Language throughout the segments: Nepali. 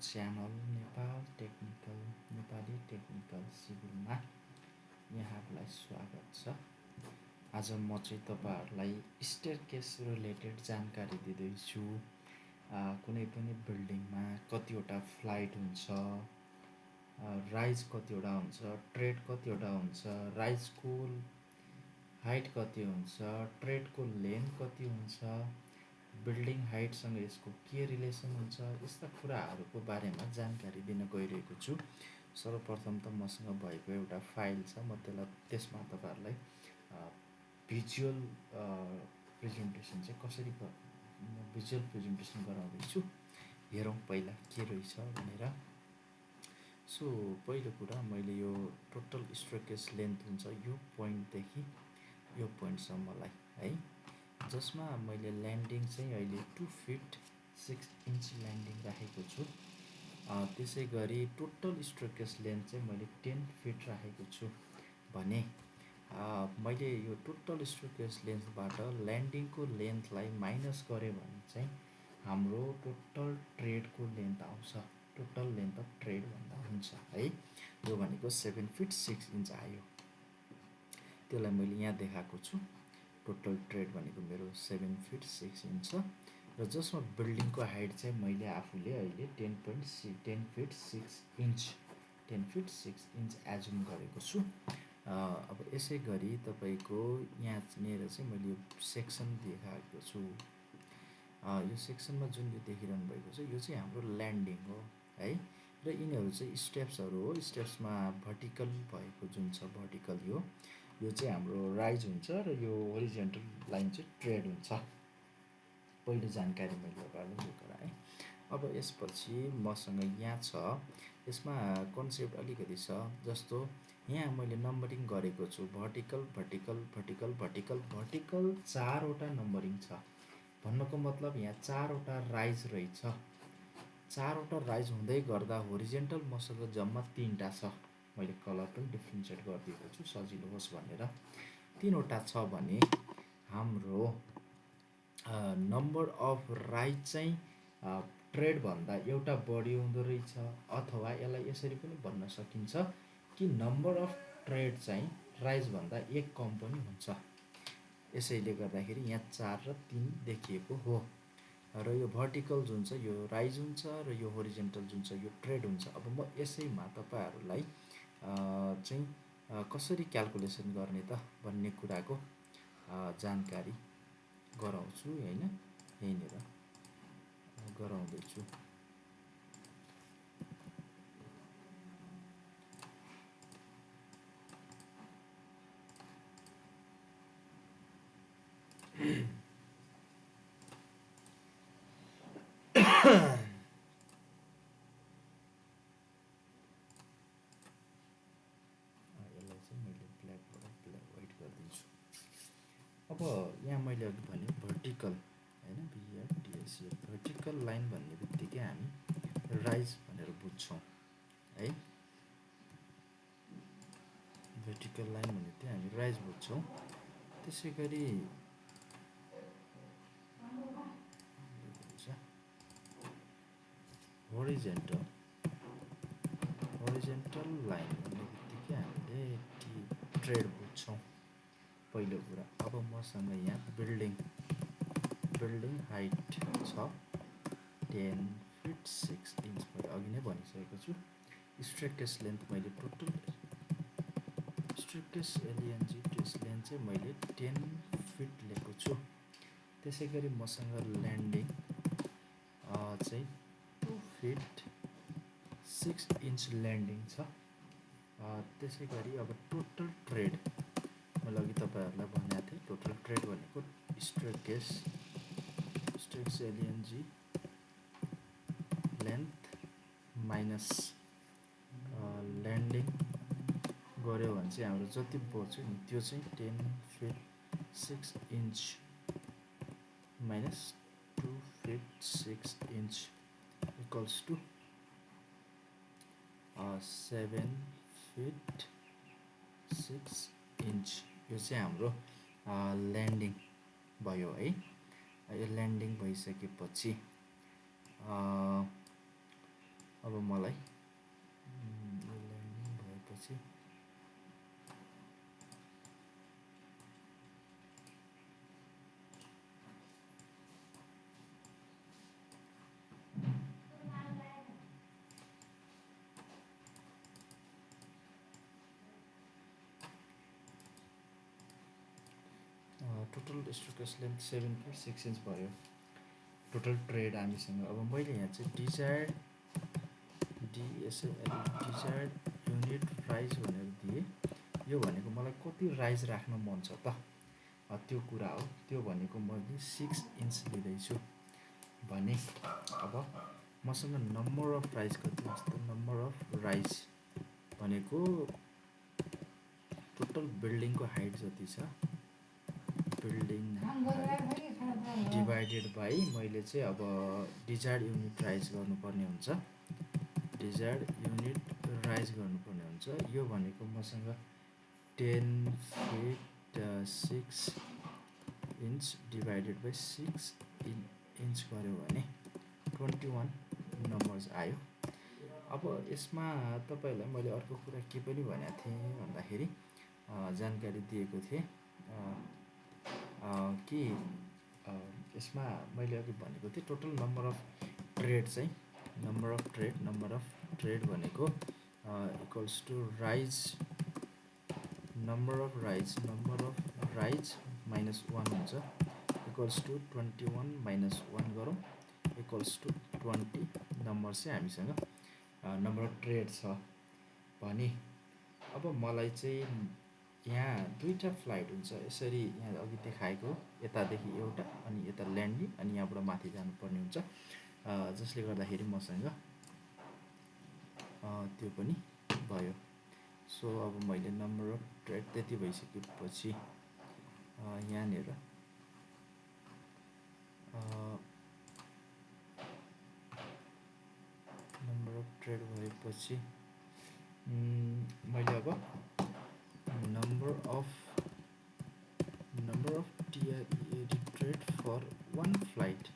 च्यानल नेपाली टेक्निकल सिभिलमा यहाँहरूलाई स्वागत छ। आज म चाहिँ तपाईहरुलाई स्टेयरकेस रिलेटेड जानकारी दिँदैछु। कुनै पनि बिल्डिङमा कतिवटा फ्लाइट हुन्छ, राइज कतिवटा हुन्छ, ट्रेड कतिवटा हुन्छ, राइजको हाइट कति हुन्छ, ट्रेडको लेन्थ कति हुन्छ, बिल्डिङ हाइटसँग यसको के रिलेसन हुन्छ, यस्ता कुराहरूको बारेमा जानकारी दिन गइरहेको छु। सर्वप्रथम त मसँग भएको एउटा फाइल छ, म त्यसमा तपाईहरुलाई भिजुअल प्रेजेन्टेसन चाहिँ कसरी भिजुअल प्रेजेन्टेसन गराउँदैछु। हेरौँ पहिला के रहेछ भनेर। सो पहिलो कुरा, मैले यो टोटल स्ट्रेकेस लेन्थ हुन्छ यो पोइन्टदेखि यो पोइन्टसम्मलाई है, जसमा मैले ल्यान्डिङ चाहिँ अहिले 2 फिट 6 इन्च ल्यान्डिङ राखेको छु। त्यसै गरी टोटल स्ट्रेकेस लेन्थ चाहिँ मैले 10 फिट राखेको छु भने मैले यो टोटल स्ट्रेकेस लेन्थबाट ल्यान्डिङको लेन्थलाई माइनस गरेँ भने चाहिँ हाम्रो टोटल ट्रेडको लेन्थ आउँछ। टोटल लेन्थ अफ ट्रेड भन्दा हुन्छ है। यो भनेको 7 फिट 6 इन्च आयो। त्यसलाई मैले यहाँ देखाएको छु। टोटल ट्रेड भनेको मेरो 7 फिट 6 इन्च छ, र जसमा बिल्डिङको हाइट चाहिँ मैले आफूले अहिले 10 फिट 6 इन्च एजुम गरेको छु। अब यसै गरी तपाईको यहाँनिर चाहिँ मैले यो सेक्सन देखाएको छु। यो सेक्सनमा जुन यो देखिरहनु भएको छ यो चाहिँ हाम्रो ल्यान्डिङ हो है, र यिनीहरू चाहिँ स्टेप्सहरू हो। स्टेप्समा भर्टिकल भएको जुन छ भर्टिकल यो चाहिँ हाम्रो राइज हुन्छ, र यो होरिजेन्टल लाइन चाहिँ ट्रेड हुन्छ। पहिलो जानकारी मैले तपाईँलाई यो गराएँ। अब यसपछि मसँग यहाँ छ, यसमा कन्सेप्ट अलिकति छ। जस्तो यहाँ मैले नम्बरिङ गरेको छु, भर्टिकल 4वटा नम्बरिङ छ। भन्नको मतलब यहाँ 4वटा राइज रहेछ। 4वटा राइज हुँदै गर्दा होरिजेन्टल मसँग जम्मा 3टा छ। मैले कलर पनि डिफ्रेन्सिएट गरिदिएको छु सजिलो होस् भनेर। 3वटा छ भने हाम्रो नम्बर अफ राइज चाहिँ ट्रेड भन्दा एउटा बढी हुँदो रहेछ, अथवा यसलाई यसरी पनि भन्न सकिन्छ कि नम्बर अफ ट्रेड चाहिँ राइज भन्दा 1 कम पनि हुन्छ। यसैले गर्दाखेरि यहाँ 4 र 3 देखिएको हो, र यो भर्टिकल जुन छ यो राइज हुन्छ, र यो होरिजेन्टल जुन छ यो ट्रेड हुन्छ। अब म यसैमा तपाईहरुलाई चाहिँ कसरी क्याल्कुलेसन गर्ने त भन्ने कुराको जानकारी गराउँछु हैन, यहीँनिर गराउँदैछु। अब यहाँ मैले अघि भने भर्टिकल हैन, भर्टिकल लाइन भन्ने बित्तिकै हामी राइज भनेर बुझ्छौँ है। भर्टिकल लाइन भन्ने बित्तिकै हामी राइज बुझ्छौँ। त्यसै गरी होरिजेन्टल लाइन भन्ने बित्तिकै हामीले ट्रेड बुझ्छौँ पहिलो कुरा। अब मसँग यहाँ बिल्डिङ हाइट छ 10 फिट 6 इन्च, मैले अघि नै भनिसकेको छु। स्ट्रेकेस लेन्थ मैले टोटल स्ट्रेकेस एलएनजी टेस्ट लेन्थ चाहिँ मैले 10 फिट लिएको छु। त्यसै गरी मसँग ल्यान्डिङ चाहिँ 2 फिट 6 इन्च ल्यान्डिङ छ। त्यसै गरी अब टोटल ट्रेड मैले अघि तपाईहरुलाई भनेको थिएँ, टोटल ट्रेड भनेको स्ट्रेकेस एलएनजी लेन्थ माइनस ल्यान्डिङ गर्यो भने चाहिँ हाम्रो जति बच्यो नि त्यो चाहिँ 10 feet 6 inch minus 2 feet 6 inch equals to 7 feet 6 inch. यो चाहिँ हाम्रो ल्यान्डिङ भयो है। यो ल्यान्डिङ भइसकेपछि अब मलाई यो ल्यान्डिङ भएपछि total strokes length 7 feet 6 inch भयो टोटल ट्रेड हामीसँग। अब मैले यहाँ चाहिँ डिजायर्ड डिजायर्ड युनिट राइज भनेर दिएँ। यो भनेको मलाई कति राइज राख्न मन छ त त्यो कुरा हो। त्यो भनेको मैले 6 इन्च लिँदैछु भने अब मसँग नम्बर अफ राइज कति हुन्छ त नम्बर अफ राइज भनेको टोटल बिल्डिङको हाइट जति छ बिल्डिङ डिभाइडेड बाई मैले चाहिँ अब डिजायर्ड युनिट राइज गर्नुपर्ने हुन्छ। डिजायर्ड युनिट राइज गर्नुपर्ने हुन्छ। यो भनेको मसँग 10 feet 6 inch divided by 6 inch गऱ्यो भने 21 नम्बर्स आयो। अब यसमा तपाईँलाई मैले अर्को कुरा के पनि भनेको थिएँ भन्दाखेरि जानकारी दिएको थिएँ कि यसमा मैले अघि भनेको थिएँ टोटल नम्बर अफ ट्रेड चाहिँ नम्बर अफ ट्रेड भनेको equals to rise number of rise minus 1 हुन्छ इक्वल्स टु 21 माइनस 1 गरौँ इक्वल्स टु 20 नम्बर चाहिँ हामीसँग नम्बर अफ ट्रेड छ भने अब मलाई चाहिँ यहाँ दुईवटा फ्लाइट हुन्छ यसरी यहाँ अघि देखाएको यतादेखि एउटा अनि यता ल्यान्डिङ अनि यहाँबाट माथि जानुपर्ने हुन्छ जसले गर्दाखेरि मसँग त्यो पनि भयो। सो अब मैले नम्बर अफ ट्रेड त्यति भइसकेपछि यहाँनिर नम्बर अफ ट्रेड भएपछि मैले अब number of TREAD tread for 1 flight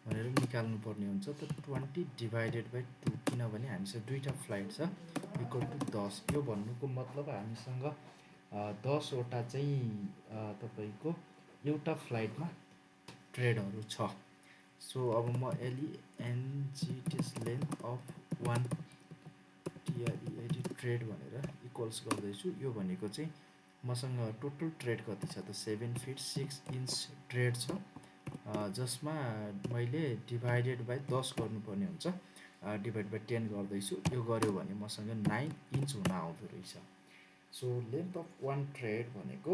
भनेर निकाल्नु पर्ने हुन्छ त 20 डिभाइडेड बाई 2 किनभने हामीसँग दुईवटा फ्लाइट छ इक्वल टु 10। यो भन्नुको मतलब हामीसँग 10वटा चाहिँ तपाईँको एउटा फ्लाइटमा ट्रेडहरू छ। सो अब म LENGTS length of 1 TREAD trade भनेर इक्वल्स गर्दैछु। यो भनेको चाहिँ मसँग टोटल ट्रेड कति छ त 7 फिट 6 इन्च ट्रेड छ जसमा मैले डिभाइडेड बाई 10 गर्नुपर्ने हुन्छ डिभाइड बाई 10 गर्दैछु। यो गर्यो भने मसँग 9 इन्च हुन आउँदो रहेछ। सो लेन्थ अफ 1 ट्रेड भनेको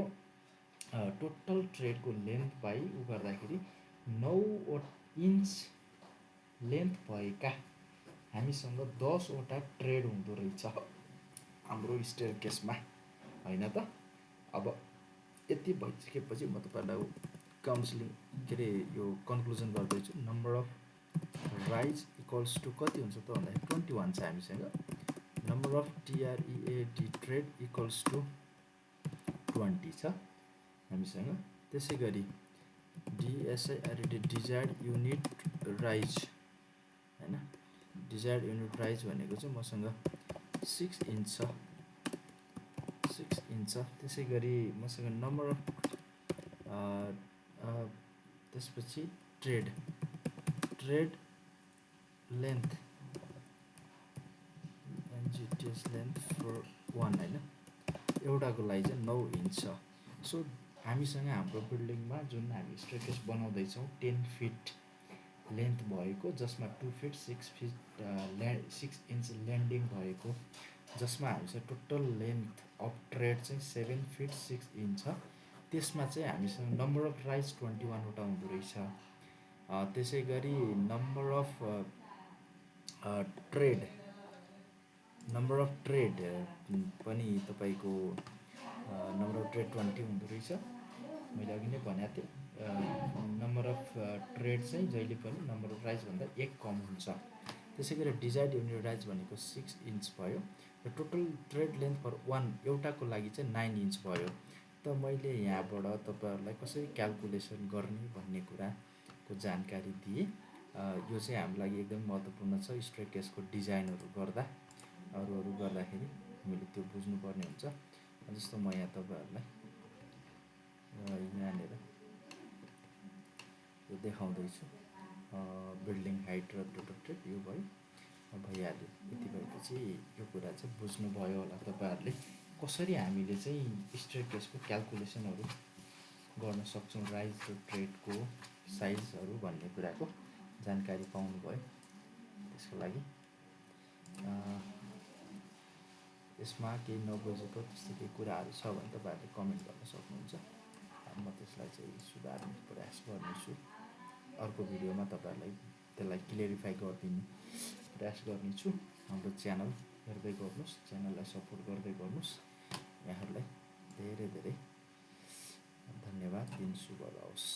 टोटल ट्रेडको लेन्थ बाई उ गर्दाखेरि 9 इन्च लेन्थ भएका हामीसँग 10वटा ट्रेड हुँदो रहेछ हाम्रो स्टेयर केसमा होइन त। अब यति भइसकेपछि म तपाईँलाई काउन्सिलिङ के अरे यो कन्क्लुजन गर्दैछु। Number of rise equals to कति हुन्छ त भन्दाखेरि 21 छ हामीसँग। Number of TREAD tread equals to 20 छ हामीसँग। त्यसै गरी DSIRD डिजायर्ड युनिट राइज होइन डिजायर्ड युनिट राइज भनेको चाहिँ मसँग 6 इन्च छ 6 इन्च छ। त्यसै गरी मसँग नम्बर अफ त्यसपछि tread length NGTS length for 1 होइन एउटाको लागि चाहिँ 9 इन्च छ। सो हामीसँग हाम्रो बिल्डिङमा जुन हामी स्टेयरकेस बनाउँदैछौँ 10 फिट लेन्थ भएको जसमा 2 फिट 6 इन्च ल्यान्डिङ भएको जसमा हामीसँग टोटल लेन्थ अफ ट्रेड चाहिँ 7 फिट 6 इन्च छ। त्यसमा चाहिँ हामीसँग नम्बर अफ राइज 21वटा हुँदो रहेछ। त्यसै गरी नम्बर अफ ट्रेड पनि तपाईँको नम्बर अफ ट्रेड 20 हुँदो रहेछ। मैले अघि नै भनेको थिएँ नम्बर अफ ट्रेड चाहिँ जहिले पनि नम्बर अफ राइज भन्दा 1 कम हुन्छ। त्यसै गरी डिजायर्ड युनिट राइज भनेको 6 इन्च भयो र टोटल ट्रेड लेन्थ फर 1 एउटाको लागि चाहिँ 9 इन्च भयो। त मैले यहाँबाट तपाईँहरूलाई कसरी क्यालकुलेसन गर्ने भन्ने कुराको जानकारी दिएँ। यो चाहिँ हाम्रो लागि एकदम महत्त्वपूर्ण छ। स्टेयरकेसको डिजाइनहरू गर्दा अरूहरू गर्दाखेरि हामीले त्यो बुझ्नुपर्ने हुन्छ। जस्तो म यहाँ तपाईँहरूलाई यहाँनिर यो देखाउँदैछु। बिल्डिङ हाइट र प्रोटेक्टेड यो भयो, भइहाल्यो। यति भएपछि यो कुरा चाहिँ बुझ्नुभयो होला तपाईँहरूले, कसरी हामीले चाहिँ स्टेयरकेसको क्यालकुलेसनहरू गर्न सक्छौँ, राइज र ट्रेडको साइजहरू भन्ने कुराको जानकारी पाउनुभयो। त्यसको लागि यसमा केही नबुझेको त्यस्तो केही कुराहरू छ भने तपाईँहरूले कमेन्ट गर्न सक्नुहुन्छ। म त्यसलाई चाहिँ सुधार्ने प्रयास गर्नेछु। अर्को भिडियोमा तपाईँहरूलाई त्यसलाई क्लियरिफाई गरिदिने प्रयास गर्नेछु। हाम्रो च्यानल हेर्दै गर्नुहोस्, च्यानललाई सपोर्ट गर्दै गर्नुहोस्। यहाँहरूलाई धेरै धेरै धन्यवाद दिन्छु। शुभ रहोस्।